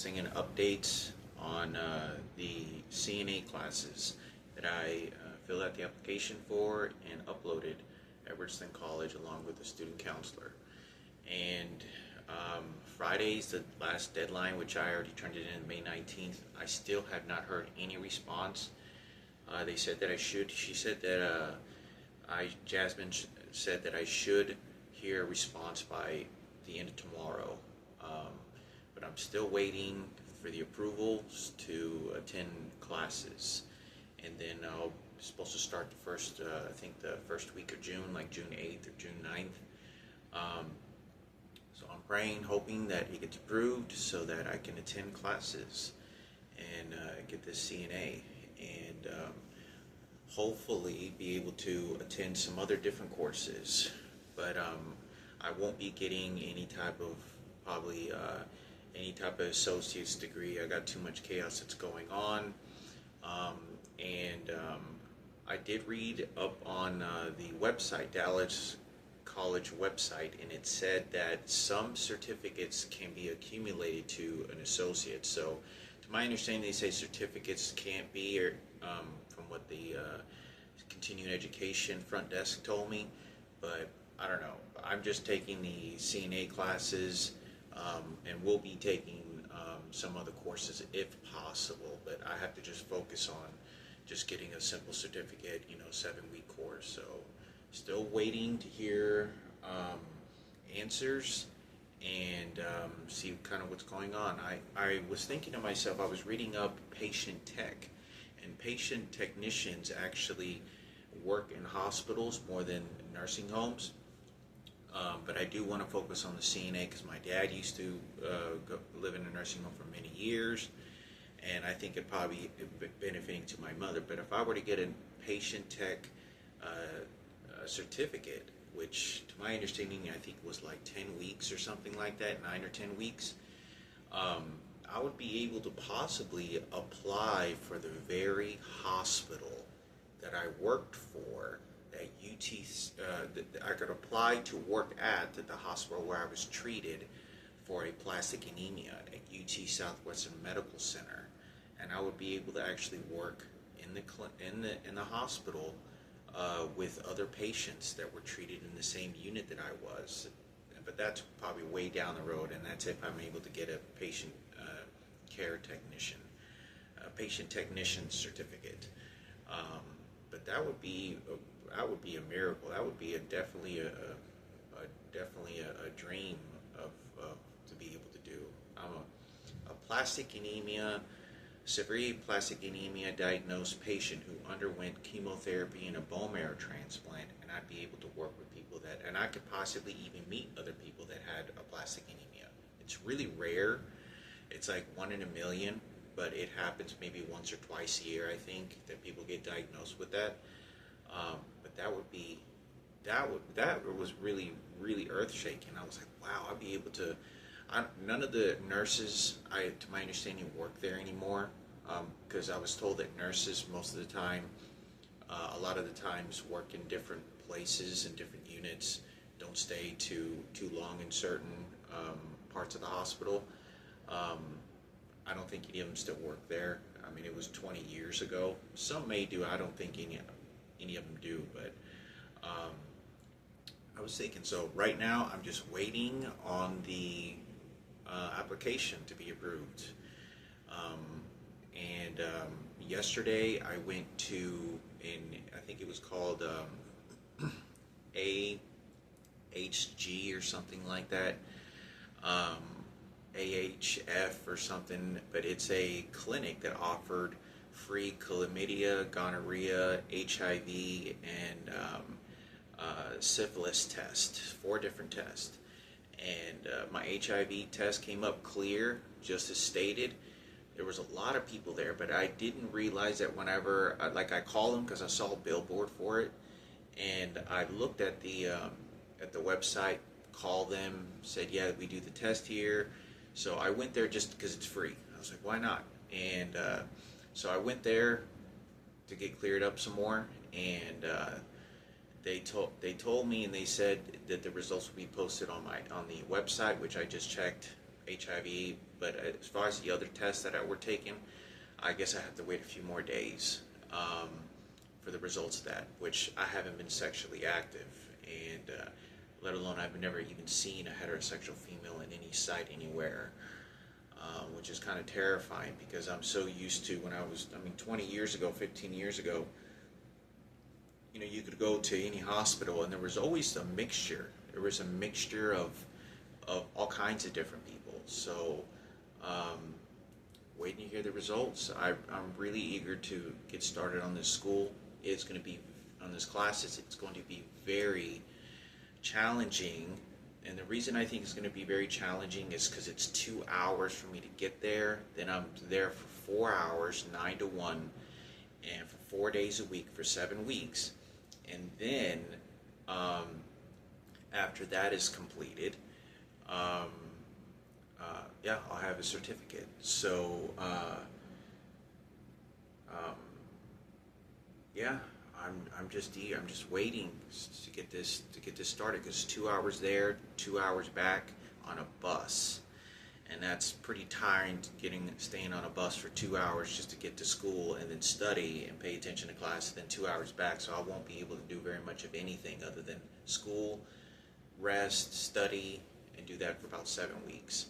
An update on the CNA classes that I filled out the application for and uploaded at Richland College along with the student counselor. And Friday's the last deadline, which I already turned it in May 19th. I still have not heard any response. They said that I should. She said that Jasmine said that I should hear a response by the end of tomorrow. But I'm still waiting for the approvals to attend classes, and then I'm supposed to start the first, I think the first week of June, like June 8th or June 9th. So I'm praying, hoping that it gets approved so that I can attend classes and get this CNA, and hopefully be able to attend some other different courses. But I won't be getting any type of, probably any type of associate's degree. I got too much chaos that's going on. And I did read up on the website, Dallas College website, and it said that some certificates can be accumulated to an associate. So to my understanding, they say certificates can't be, or from what the continuing education front desk told me, but I don't know. I'm just taking the CNA classes, and we'll be taking some other courses if possible, but I have to just focus on just getting a simple certificate, 7-week course. So still waiting to hear answers and see kind of what's going on. I was thinking to myself, I was reading up patient tech, and patient technicians actually work in hospitals more than nursing homes. But I do want to focus on the CNA because my dad used to live in a nursing home for many years, and I think it'd probably be benefiting to my mother. But if I were to get a patient tech certificate, which to my understanding I think was like 10 weeks or something like that, 9 or 10 weeks, I would be able to possibly apply for the very hospital that I worked for at UT. I could apply to work at the hospital where I was treated for a plastic anemia at UT Southwestern Medical Center, and I would be able to actually work in the hospital with other patients that were treated in the same unit that I was. But that's probably way down the road, and that's if I'm able to get a patient care technician, patient technician certificate. But that would be a miracle. That would be definitely a dream of to be able to do. I'm a plastic anemia, severe plastic anemia diagnosed patient who underwent chemotherapy and a bone marrow transplant, and I'd be able to work with people that, and I could possibly even meet other people that had a plastic anemia. It's really rare. It's like 1 in a million, but it happens maybe once or twice a year, I think, that people get diagnosed with that. But that was really, really earth-shaking. I was like, wow, I'd be able to. None of the nurses, to my understanding, work there anymore, because I was told that nurses most of the time, a lot of the times, work in different places and different units, don't stay too long in certain parts of the hospital. I don't think any of them still work there. I mean, it was 20 years ago. Some may do. I don't think any of them do, but I was thinking, so right now I'm just waiting on the application to be approved. And yesterday I went to, I think it was called AHG or something like that. AHF or something, but it's a clinic that offered free chlamydia, gonorrhea, HIV, and syphilis test, 4 different tests. And my HIV test came up clear, just as stated. There was a lot of people there, but I didn't realize that whenever, I called them because I saw a billboard for it, and I looked at the website, called them, said, yeah, we do the test here. So I went there just because it's free. I was like, why not? And so I went there to get cleared up some more, and they told me, and they said that the results would be posted on the website, which I just checked HIV, but as far as the other tests that were taken, I guess I have to wait a few more days for the results of that, which I haven't been sexually active, and let alone I've never even seen a heterosexual female in any site anywhere, which is kind of terrifying because I'm so used to when 20 years ago, 15 years ago, you could go to any hospital and there was always a mixture. There was a mixture of all kinds of different people. So, waiting to hear the results. I'm really eager to get started on this school. It's going to be, on this classes, it's going to be very challenging. And the reason I think it's going to be very challenging is because it's 2 hours for me to get there. Then I'm there for 4 hours, 9 to 1, and for 4 days a week for 7 weeks. And then, after that is completed, I'll have a certificate. So, I'm just waiting to get this started because 2 hours there, 2 hours back on a bus, and that's pretty tiring. Staying on a bus for 2 hours just to get to school and then study and pay attention to class, and then 2 hours back. So I won't be able to do very much of anything other than school, rest, study, and do that for about 7 weeks.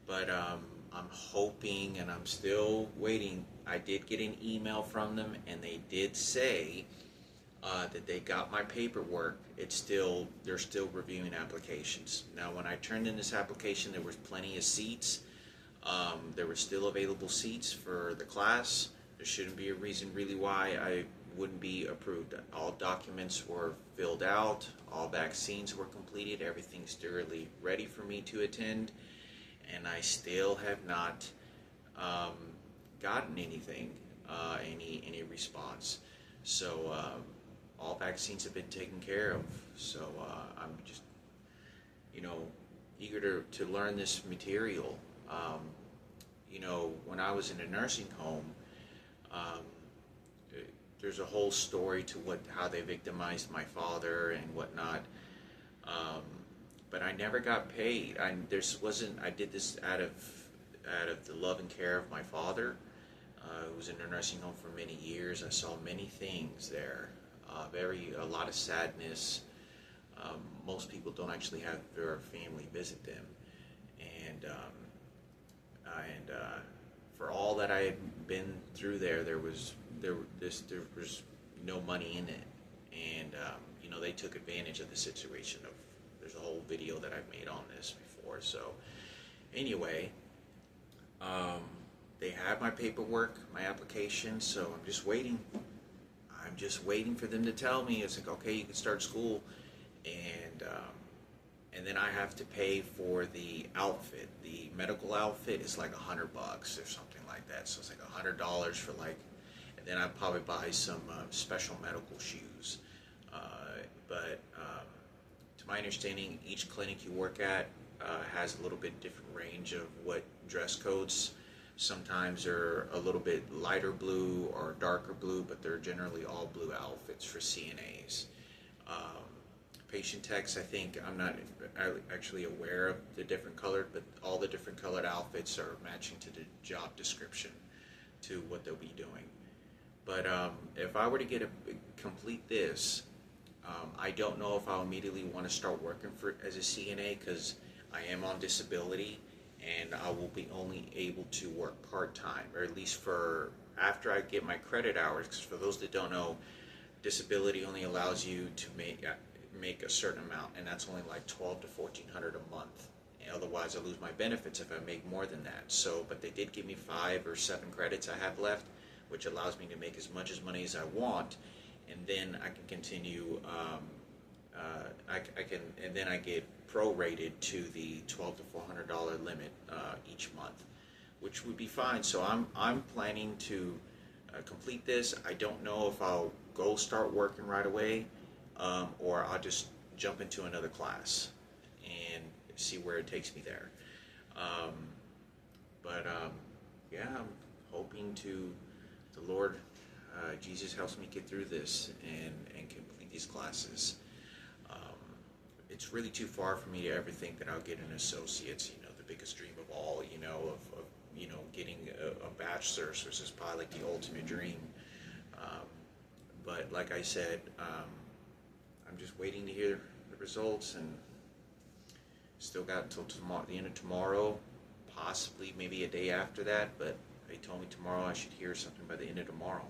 But I'm hoping, and I'm still waiting. I did get an email from them, and they did say that they got my paperwork. They're still reviewing applications. Now, when I turned in this application, there was plenty of seats. There were still available seats for the class. There shouldn't be a reason really why I wouldn't be approved. All documents were filled out. All vaccines were completed. Everything's thoroughly ready for me to attend. And I still have not gotten anything, any response. So all vaccines have been taken care of. So I'm just, eager to learn this material. When I was in a nursing home, there's a whole story to how they victimized my father and whatnot. But I never got paid. I did this out of the love and care of my father. I was in a nursing home for many years. I saw many things there. A lot of sadness. Most people don't actually have their family visit them, and for all that I had been through there was no money in it, and they took advantage of the situation. There's a whole video that I've made on this before. So anyway, they have my paperwork, my application. So I'm just waiting. I'm just waiting for them to tell me. It's like, okay, you can start school, and then I have to pay for the outfit. The medical outfit is like $100 or something like that. So it's like $100 for and then I'll probably buy some special medical shoes. But to my understanding, each clinic you work at has a little bit different range of what dress codes. Sometimes are a little bit lighter blue or darker blue, but they're generally all blue outfits for CNAs. Patient techs, I think, I'm not actually aware of the different colored, but all the different colored outfits are matching to the job description, to what they'll be doing. But if I were to complete this, I don't know if I'll immediately want to start working as a CNA because I am on disability, and I will be only able to work part-time, or at least for after I get my credit hours. Because for those that don't know, disability only allows you to make a certain amount, and that's only like $1,200 to $1,400 a month. Otherwise, I lose my benefits if I make more than that. So, but they did give me 5 or 7 credits I have left, which allows me to make as much money as I want, and then I can continue. And then I get prorated to the $1,200 to $400 limit each month, which would be fine. So I'm planning to complete this. I don't know if I'll go start working right away, or I'll just jump into another class and see where it takes me there. I'm hoping the Lord Jesus helps me get through this and complete these classes. It's really too far for me to ever think that I'll get an associate's. The biggest dream of all, of getting a bachelor's, which is probably like the ultimate dream. But like I said, I'm just waiting to hear the results, and still got until tomorrow, the end of tomorrow, possibly maybe a day after that. But they told me tomorrow I should hear something by the end of tomorrow.